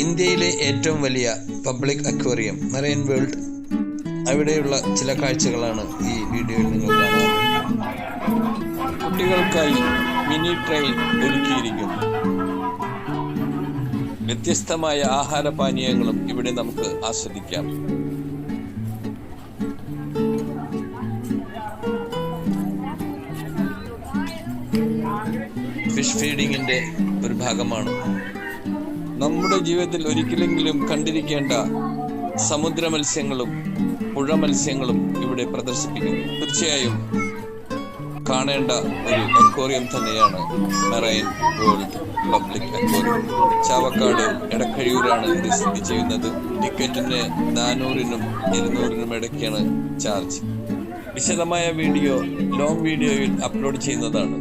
ഇന്ത്യയിലെ ഏറ്റവും വലിയ പബ്ലിക് അക്വേറിയം മറൈൻ വേൾഡ്, അവിടെയുള്ള ചില കാഴ്ചകളാണ് ഈ വീഡിയോയിൽ നിങ്ങൾ കാണുന്നത്. കുട്ടികൾക്കായി മിനി ട്രെയിൻ ഒരുക്കിയിരിക്കുന്നു. വ്യത്യസ്തമായ ആഹാരപാനീയങ്ങളും ഇവിടെ നമുക്ക് ആസ്വദിക്കാം. ഫിഷ് ഫീഡിങ്ങിന്റെ ഒരു ഭാഗമാണ്. നമ്മുടെ ജീവിതത്തിൽ ഒരിക്കലെങ്കിലും കണ്ടിരിക്കേണ്ട സമുദ്ര മത്സ്യങ്ങളും പുഴ മത്സ്യങ്ങളും ഇവിടെ പ്രദർശിപ്പിക്കുന്നു. തീർച്ചയായും കാണേണ്ട ഒരു അക്വേറിയം തന്നെയാണ് marine world public aquarium. Chavakkad എടക്കഴിയൂരാണ് ഇത് സ്ഥിതി ചെയ്യുന്നത്. ടിക്കറ്റിന് 400-നും 200-നും ഇടയ്ക്കാണ് ചാർജ്. വിശദമായ വീഡിയോ ലോങ് വീഡിയോയിൽ അപ്ലോഡ് ചെയ്യുന്നതാണ്.